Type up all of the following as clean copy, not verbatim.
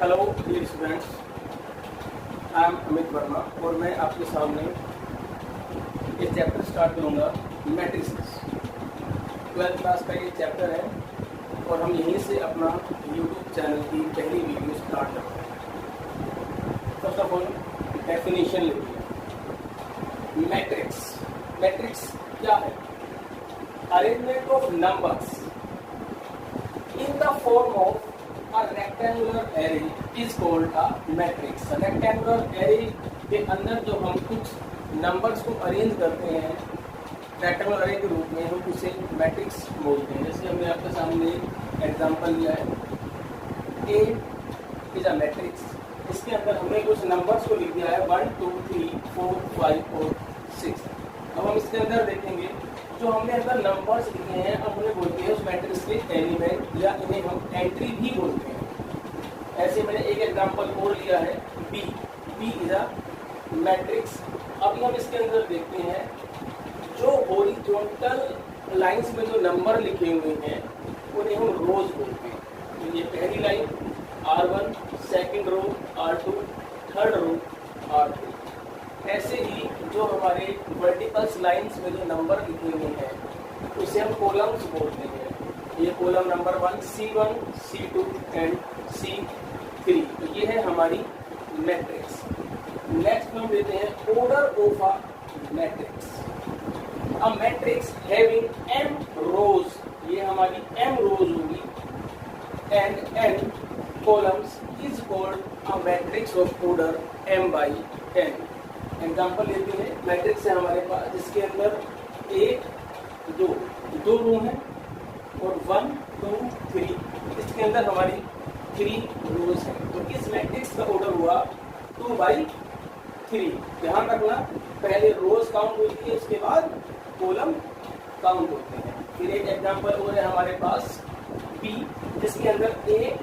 Hello dear students, I am Amit Verma और मैं आपके सामने ये चैप्टर स्टार्ट करूँगा मैट्रिसेस। 12th क्लास का ये चैप्टर है और हम यहीं से अपना यूट्यूब चैनल की पहली वीडियो स्टार्ट करते हैं। फर्स्ट ऑफ ऑल डेफिनेशन लेते हैं। मैट्रिक्स क्या है? Arrangement of numbers in the form of a rectangular array is called a matrix. Rectangular array के अंदर जो हम कुछ नंबर्स को अरेंज करते हैं रेक्टेंगुलर array के रूप में, हम उसे मैट्रिक्स बोलते हैं। जैसे हमने आपके सामने एग्जांपल लिया है, A इज अ मैट्रिक्स। इसके अंदर हमने कुछ नंबर्स को लिख दिया है 1 2 3 4 5 और 6। अब हम इसके अंदर देखेंगे जो हमने अंदर नंबर्स लिखे हैं, अब उन्हें बोलते हैं उस मैट्रिक्स के एलिमेंट या इन्हें हम एंट्री भी बोलते हैं। ऐसे मैंने एक एग्जांपल और लिया है बी इज अ मैट्रिक्स। अभी हम इसके अंदर देखते हैं जो हॉरिजॉन्टल लाइंस में जो नंबर लिखे हुए हैं उन्हें हम रोज बोलते हैं। तो ये पहली line R1, second row R2, third row R2। ऐसे ही जो हमारे वर्टिकल्स लाइंस में जो नंबर लिखे हुए हैं उसे हम कॉलम्स बोलते हैं। ये column number 1 C1, C2 and C3। तो ये है हमारी मैट्रिक्स। नेक्स्ट हम लेते हैं order of a matrix. A matrix having m रोज, ये हमारी m रोज होगी, and n columns is called a matrix of order m/n। Example लेते हैं, मैट्रिक्स है हमारे पास जिसके अंदर 1 2 रो हैं और 1 2 3, इसके अंदर हमारी 3 रोज हैं। तो इस मैट्रिक्स का ऑर्डर हुआ 2/3। ध्यान रखना, पहले रोज काउंट होती है, उसके बाद कॉलम काउंट होते हैं। फिर एक एग्जाम्पल और है हमारे पास बी जिसके अंदर 1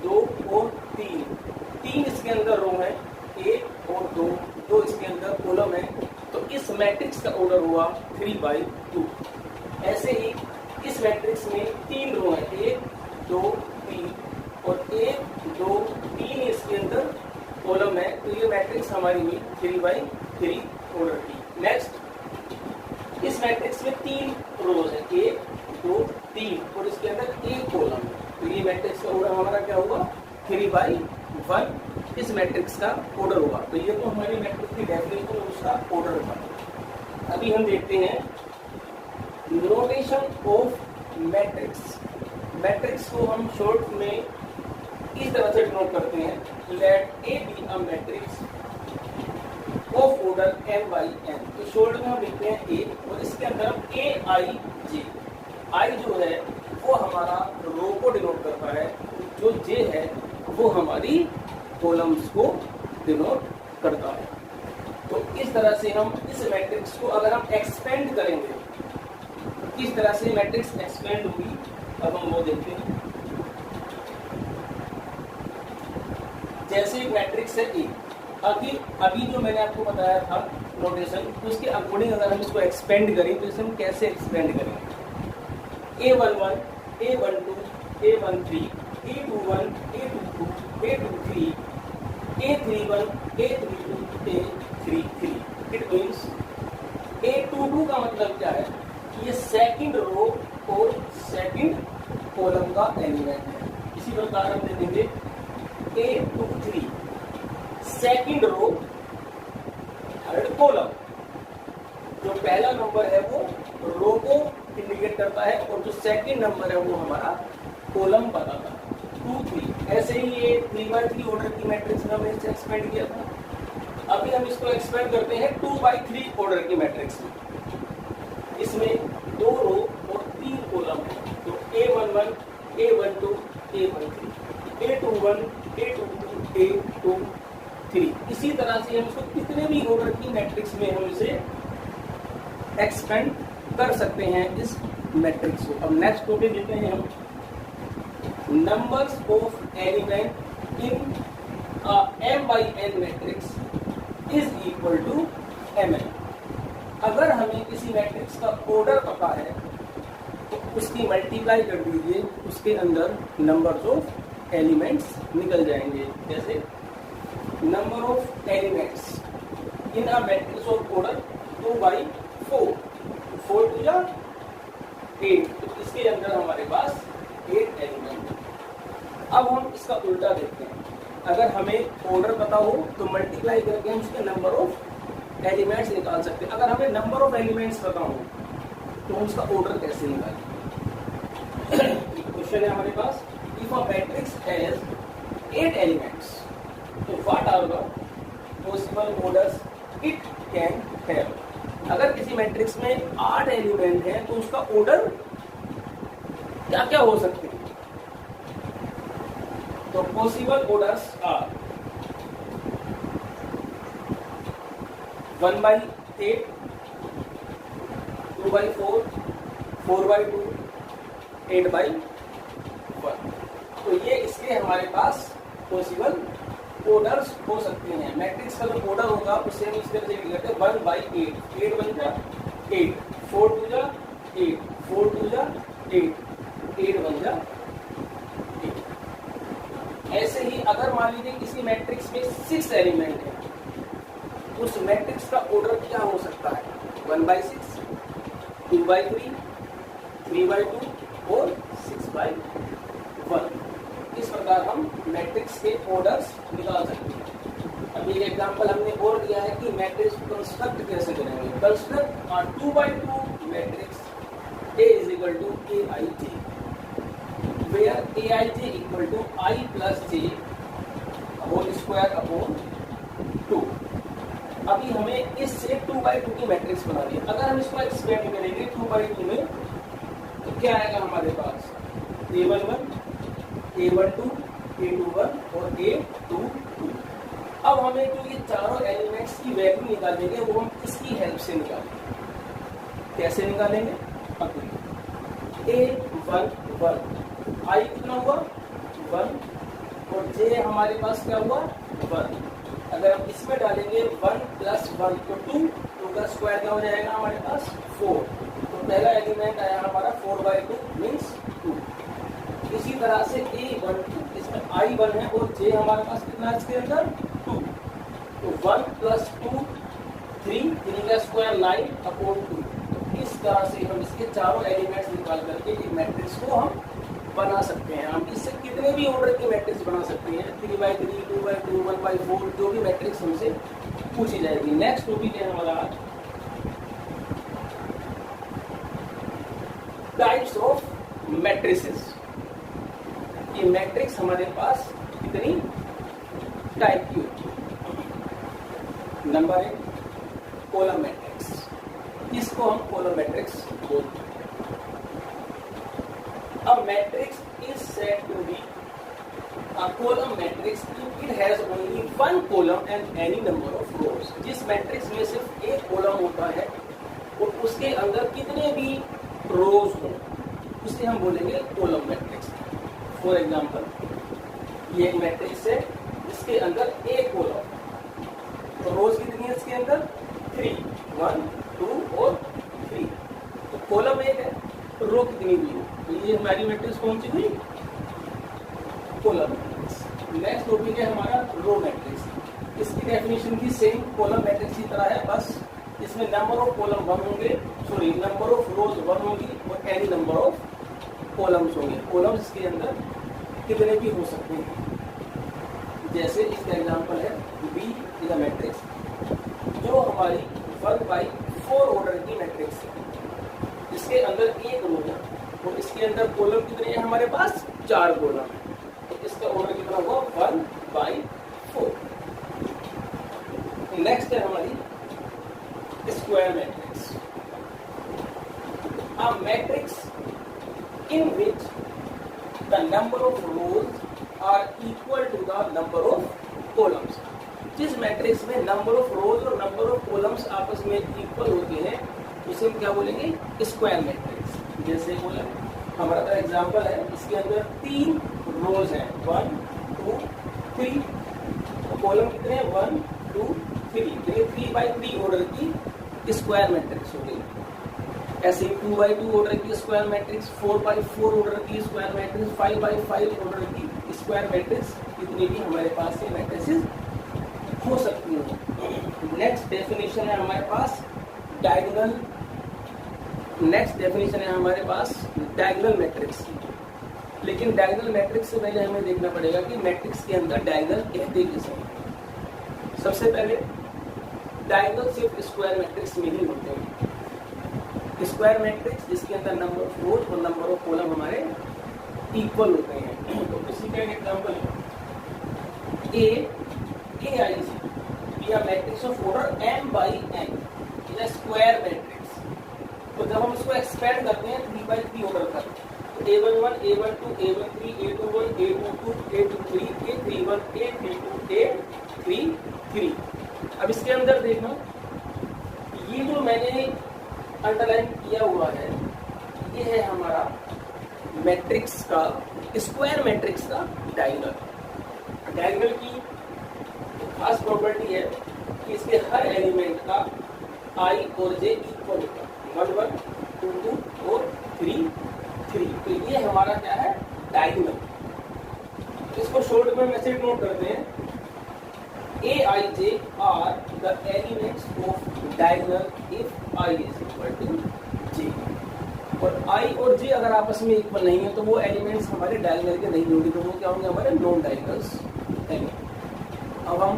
2 और 3 इसके अंदर रो है, 1 और 2 इसके अंदर कॉलम है। तो इस मैट्रिक्स का ऑर्डर हुआ 3/2। ऐसे ही इस मैट्रिक्स में 3 रो है, 1 2 3 और 1 2 3 इसके अंदर कॉलम है। तो ये मैट्रिक्स हमारी हुई 3/3 ऑर्डर की। नेक्स्ट, इस मैट्रिक्स में 3 रोज है, 1 2 3 और इसके अंदर 1 कॉलम है। तो ये मैट्रिक्स का ऑर्डर हमारा क्या हुआ 3/1। इस मैट्रिक्स का ऑर्डर हुआ। तो ये तो हमारी मैट्रिक्स की डेफिनेशन और उसका ऑर्डर था। अभी हम देखते हैं नोटेशन ऑफ मैट्रिक्स। मैट्रिक्स को हम शॉर्ट में इस तरह से नोट करते हैं, let A be a matrix of order m/n। तो शॉर्ट में हम लिखते हैं ए और इसके अंदर हम AIJ। आई जो है वो हमारा रो को डिनोट करता है, जो जे है वो हमारी कॉलम्स को डिनोट करता है। तो इस तरह से हम इस मैट्रिक्स को अगर हम एक्सपेंड करेंगे तो किस तरह से मैट्रिक्स एक्सपेंड होगी, अब हम वो देखते हैं। जैसे एक मैट्रिक्स है ए, अभी जो मैंने आपको बताया था नोटेशन, तो उसके अकॉर्डिंग अगर हम इसको एक्सपेंड करें तो इसे हम कैसे एक्सपेंड करेंगे। A11 A12 A13 A21 A22 A23 A31 A32 A33। It means A22 का मतलब क्या है, ये सेकंड रो और सेकंड कॉलम का एलिमेंट है। इसी प्रकार हम देखेंगे A23 second row third column. जो पहला नंबर है वो रो को इंडिकेट करता है और जो सेकंड नंबर है वो हमारा कॉलम बताता है। 2 3 ऐसे ही ये 3/3 ऑर्डर की मैट्रिक्स में हमने इसे एक्सपेंड किया था। अभी हम इसको एक्सपेंड करते हैं 2/3 ऑर्डर की मैट्रिक्स में। इसमें 2 रो और 3 कॉलम है। तो A11 A12 A13 A21 A22 A23। इसी तरह से हम इसको कितने भी ऑर्डर की मैट्रिक्स में हम इसे एक्सपेंड कर सकते हैं इस मैट्रिक्स को। अब नेक्स्ट टॉपिक लेते हैं हम, numbers of element in m/n matrix is equal to mn। अगर हमें किसी मैट्रिक्स का ऑर्डर पता है तो उसकी मल्टीप्लाई कर दीजिए उसके अंदर नंबर्स ऑफ एलिमेंट्स निकल जाएंगे। जैसे number of elements in a matrix of order 2/4, 4 two जा 8, तो इसके अंदर हमारे पास 8 एलिमेंट। अब हम इसका उल्टा देखते हैं। अगर हमें ऑर्डर पता हो तो मल्टीप्लाई करके हम इसके नंबर ऑफ एलिमेंट्स निकाल सकते हैं। अगर हमें नंबर ऑफ एलिमेंट्स पता हो तो हम उसका ऑर्डर कैसे निकालें? क्वेश्चन है हमारे पास, if a matrix has 8 elements तो what are the possible orders it can have. अगर किसी मैट्रिक्स में 8 एलिमेंट हैं तो उसका ऑर्डर क्या क्या हो सकते हैं? तो पॉसिबल ऑर्डर्स आर 1/8, 2/4, 4/2, 8/1। तो ये इसके हमारे पास पॉसिबल ऑर्डर्स हो सकते हैं। मैट्रिक्स का जो ऑर्डर होगा उससे हम इस तरह से लिखते हैं 1/8, 8 बन जा 8, 4 टू जा 8, 4 टू जा 8, 8 बन जा 8। ऐसे ही अगर मान लीजिए किसी मैट्रिक्स में 6 एलिमेंट है, उस मैट्रिक्स का ऑर्डर क्या हो सकता है? 1/6, 2/3, 3/2 और 6/1। इस प्रकार हम मैट्रिक्स के ऑर्डर्स निकाल सकते हैं। अभी एक एग्जांपल हमने और दिया है कि मैट्रिक्स कंस्ट्रक्ट कैसे करेंगे। कंस्ट्रक्ट और 2/2 matrix A is equal to Aij, where Aij equal to I plus j whole square upon 2। अभी हमें इससे 2/2 की मैट्रिक्स बनानी है। अगर हम इसको एक्सपेंड करेंगे 2/2 में तो क्या आएगा हमारे पास? A11, A12, A21 और A22। अब हमें जो ये चारों एलिमेंट्स की वैल्यू निकालेंगे वो हम इसकी हेल्प से निकालेंगे। कैसे निकालेंगे? अब A11 I कितना हुआ? 1 और J हमारे पास क्या हुआ? 1। अगर हम इसमें डालेंगे 1 + 1 तो 2 का स्क्वायर क्या हो जाएगा हमारे पास? 4। तो पहला एलिमेंट आया हमारा 4/2 मीन्स 2। इसी तरह से A12 इसमें I1 है और J हमारे पास कितना है इसके अंदर? 2। तो 1 + 2 3, 3 का स्क्वायर 9/2। तो इस तरह से हम इसके चारों एलिमेंट्स निकाल करके एक मैट्रिक्स को हम बना सकते हैं। हम इससे कितने भी ऑर्डर की मैट्रिक्स बना सकते हैं, 3/3, 2/2, 1/4, जो भी मैट्रिक्स हमसे पूछी जाएगी। नेक्स्ट टॉपिक है हमारा टाइप्स ऑफ मैट्रिसेस। ये मैट्रिक्स हमारे पास कितनी टाइप की होती है? नंबर 1 कॉलम मैट्रिक्स, इसको हम कॉलम मैट्रिक्स बोलते हैं। A matrix is said to be a column matrix if it has only one column and any number of rows। जिस मैट्रिक्स में सिर्फ एक कॉलम होता है और उसके अंदर कितने भी रोज हों उसे हम बोलेंगे कॉलम मैट्रिक्स। फॉर एग्जांपल ये एक मैट्रिक्स है जिसके अंदर एक कॉलम, तो रोज कितनी है इसके अंदर? 3, 1, 2 और 3। तो कॉलम एक है, रो कितनी भी हो। तो ये हमारी मैट्रिक्स कौन सी हुई? Column matrix. नेक्स्ट टॉपिक है हमारा रो मैट्रिक्स। इसकी डेफिनेशन भी सेम कॉलम मैट्रिक्स की तरह है, बस इसमें नंबर ऑफ कॉलम 1 होंगे, सॉरी नंबर ऑफ रोज 1 होंगी और एनी नंबर ऑफ कॉलम्स होंगे। कॉलम्स इसके अंदर कितने भी हो सकते हैं। जैसे इसका एग्जांपल है B इज अ मैट्रिक्स जो हमारी 1/4 ऑर्डर की मैट्रिक्स है। इसके अंदर एक रो है और इसके अंदर कॉलम कितने हैं हमारे पास? 4 कॉलम। तो इसका ऑर्डर कितना हुआ? 1/4। नेक्स्ट है हमारी square matrix. A matrix in which the number of rows are equal to the number of columns. जिस मैट्रिक्स में नंबर ऑफ रोज और नंबर ऑफ कॉलम्स आपस में इक्वल होते हैं उसे हम क्या बोलेंगे? Square matrix. जैसे कॉलम हमारा तो एग्जांपल है, इसके अंदर 3 रोज हैं 1, 2, 3। तो कॉलम कितने हैं? 1, 2, 3। तो ये 3/3 ऑर्डर की स्क्वायर मैट्रिक्स हो गई। ऐसे ही 2x2 ऑर्डर की स्क्वायर मैट्रिक्स, 4x4 ऑर्डर की स्क्वायर मैट्रिक्स, 5x5 ऑर्डर की स्क्वायर मैट्रिक्स, इतनी भी हमारे पास ये मैट्रिसेस हो सकती हैं। नेक्स्ट डेफिनेशन है हमारे पास डायगोनल, नेक्स्ट डेफिनेशन है हमारे पास डायगोनल मैट्रिक्स की। लेकिन डायगोनल मैट्रिक्स से पहले हमें देखना पड़ेगा कि मैट्रिक्स के अंदर डायगोनल कहते किसे हैं। सबसे पहले डायगोनल सिर्फ स्क्वायर मैट्रिक्स में ही होते हैं। स्क्वायर मैट्रिक्स जिसके अंदर नंबर ऑफ रोज और नंबर ऑफ कॉलम हमारे इक्वल होते हैं। तो इसी का एक एग्जांपल है ए आई सी या matrix of order m by n या स्क्वायर मैट्रिक्स। तो जब हम इसको एक्सपेंड करते हैं 3x3 ऑर्डर पर, तो a11 a12 a13 a21 a22 a23 a31 a32 a33। अब इसके अंदर देखना, ये जो मैंने अंडरलाइन किया हुआ है ये है हमारा मैट्रिक्स का, स्क्वायर मैट्रिक्स का डायगोनल। डायगोनल की खास प्रॉपर्टी है कि इसके हर एलिमेंट का i और j इक्वल होगा, 1 1 2 2 और 3 3। तो ये हमारा क्या है, डायगोनल। इसको शॉर्ट में मैसेज नोट करते हैं, a i j are the elements of diagonal if i is equal to j। और i और j अगर आपस में इक्वल नहीं है तो वो एलिमेंट्स हमारे डायगोनल के नहीं होंगे, तो वो क्या होंगे, हमारे नॉन डायगोनल्स एलिमेंट। अब हम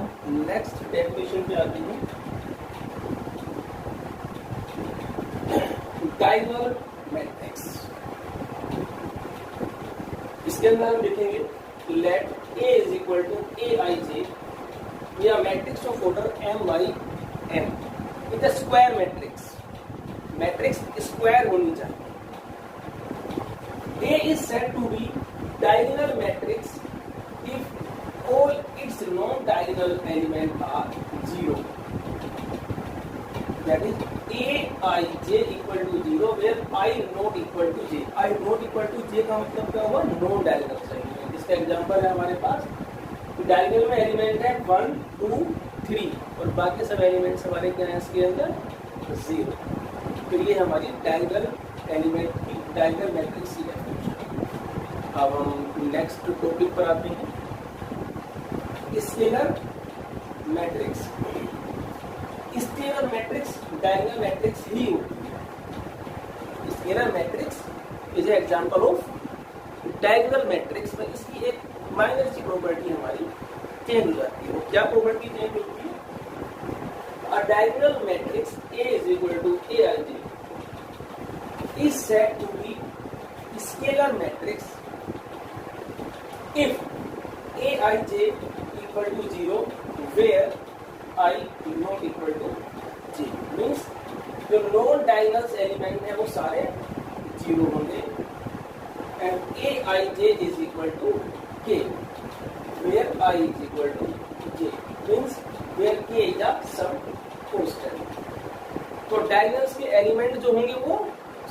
नेक्स्ट डेफिनेशन पे आते हैं, डायगोनल मैट्रिक्स। इसके अंदर हम लिखेंगे let A is equal to aij या matrix of order m by n। It is square matrix, matrix square होनी चाहिए। A is said to be diagonal matrix if all its non-diagonal elements are 0. That is aij equal to 0 where I not equal to j। I not equal to j का मतलब क्या हुआ, non diagonal element. इसका example है हमारे पास, diagonal में element है 1 2 3 और बाकी सब एलिमेंट्स हमारे क्या है इसके अंदर 0। तो ये हमारी डायगोनल एलिमेंट की डायगोनल मैट्रिक्स की डेफिनेशन। अब हम नेक्स्ट टॉपिक पर आते हैं, scalar matrix. Scalar matrix diagonal matrix ही होती है। Scalar matrix is example of diagonal matrix में इसकी एक माइनर सी प्रॉपर्टी हमारी चेंज हो जाती है। वो क्या प्रॉपर्टी चेंज होती है, a diagonal matrix A is equal to aij is said to be scalar matrix if aij equal to 0 where I not equal to j। Means जो नॉन डायगोनल एलिमेंट है वो सारे 0 होंगे and aij is equal to k where I is equal to j means where k is a some constant। तो diagonals के element जो होंगे वो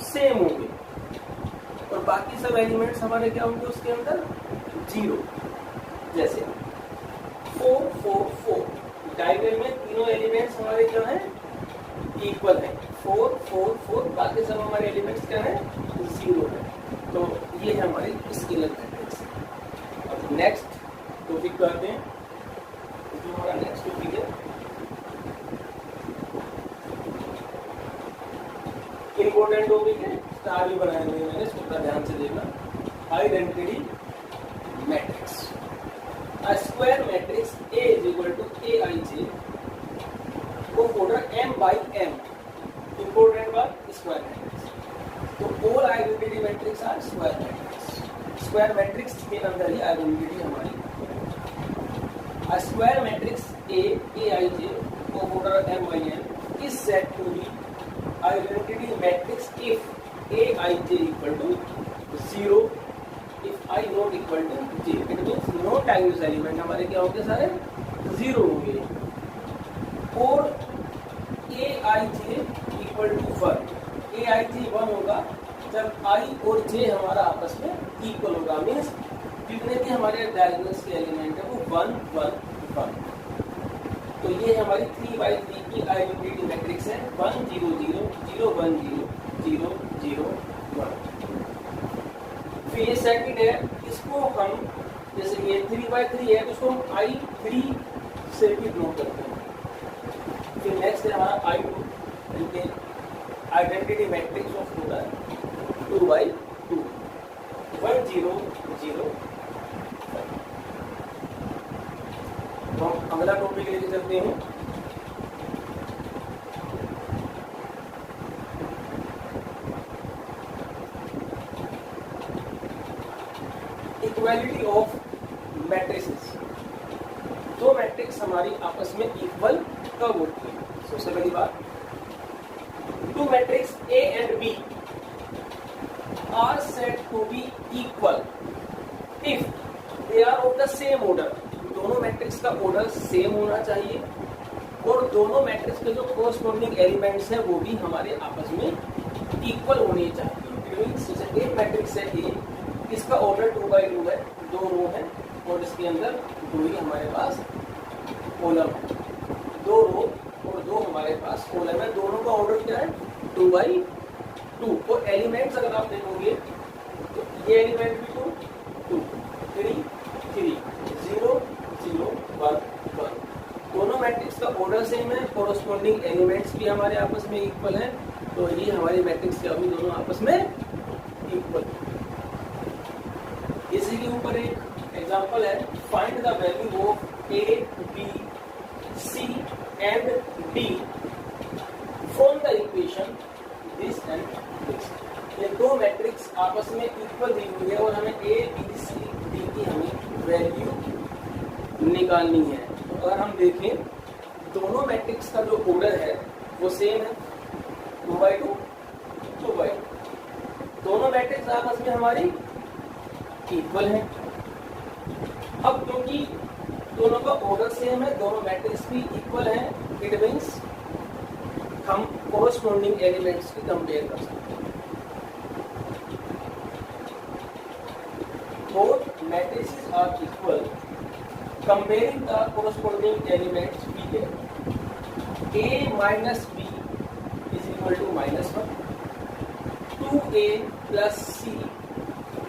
सेम होंगे और बाकी सब एलिमेंट्स हमारे क्या होंगे उसके अंदर 0। जैसे 4 4 4 डायगोनल में तीनों एलिमेंट्स हमारे क्या हैं, इक्वल है, 4 4 4, बाकी सब हमारे एलिमेंट्स क्या हैं, 0 है। तो ये है हमारी स्केलर मैट्रिक्स। अब नेक्स्ट टॉपिक करते हैं, जो हमारा नेक्स्ट टॉपिक है इंपॉर्टेंट टॉपिक है, स्टार भी बनाए हुए मैंने, इसको थोड़ा ध्यान से देखना। Identity matrix. A square matrix A is equal to aij of order m by n, important बात square matrix। तो all identity matrix are square matrix। square matrix के अंदर ही identity हमारी। A square matrix A aij of order m by n is said to be identity matrix if aij equal to 0 if I not equal to j। It means non diagonal element हमारे क्या होंगे, सारे 0 होंगे और aij equal to 1। aij 1 होगा जब i और j हमारा आपस में इक्वल होगा, मीन्स जितने भी हमारे डायगोनल्स के एलिमेंट है वो 1 1 1। तो ये हमारी 3 by 3 की आइडेंटिटी मैट्रिक्स है, 1 0 0 0 1 0 0 0 1। फिर ये सेकंड है, इसको हम जैसे ये 3/3 है तो इसको हम I3 से भी नोट करते हैं। फिर नेक्स्ट है हमारा I2 जो कि आइडेंटिटी मैट्रिक्स ऑफ होता है 2/2 1 0 0। तो हम अगला टॉपिक लेके चलते हैं। Equality of matrices. दो मैट्रिक्स हमारी आपस में इक्वल कब होती है? सबसे पहली बात, two matrix A and B are said to be equal if they are of the same order। दोनों मैट्रिक्स का ऑर्डर सेम होना चाहिए और दोनों मैट्रिक्स के जो कोरस्पॉन्डिंग एलिमेंट्स हैं वो भी हमारे आपस में इक्वल होने चाहिए। जैसे एक मैट्रिक्स है A, इसका ऑर्डर 2/2 है, 2 रो है और इसके अंदर 2 ही हमारे पास कॉलम है, 2 रो और 2 हमारे पास कॉलम है। दोनों का ऑर्डर क्या है? 2/2। और एलिमेंट्स अगर आप देखोगे तो ये एलिमेंट भी 2 2 3 3 0 0 1 1। दोनों मैट्रिक्स का ऑर्डर सेम है, कोरस्पॉन्डिंग एलिमेंट्स भी हमारे आपस में इक्वल हैं, तो ये हमारी मैट्रिक्स के अभी दोनों आपस में इक्वल। इसी के ऊपर एक एग्जांपल है, find the value of A B C and D from the equation this and this. ये दो मैट्रिक्स आपस में इक्वल दी हुई है और हमें A B C D की हमें वैल्यू निकालनी है। तो अगर हम देखें दोनों मैट्रिक्स का जो ऑर्डर है वो सेम है, 2/2 2/2। दोनों मैट्रिक्स आपस में हमारी इक्वल है। अब क्योंकि दोनों का ऑर्डर सेम है, दोनों मैट्रिक्स भी इक्वल है, इट मीन्स हम कोरस्पॉन्डिंग एलिमेंट्स की कंपेयर कर सकते हैं। Both matrices are equal, comparing the corresponding elements we get A minus B is equal to -1, 2A plus C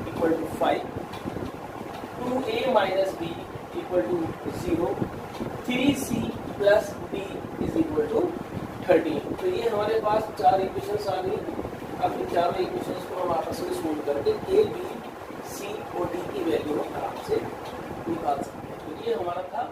equal to 5, 2A minus B equal to 0, 3C plus D is equal to 13। तो ये हमारे पास 4 equations आ गई। अब इन चारों equations को हम आपस में सोल्व करके A, B, C और D की वैल्यू आराम से निकाल सकते हैं। तो ये हमारा था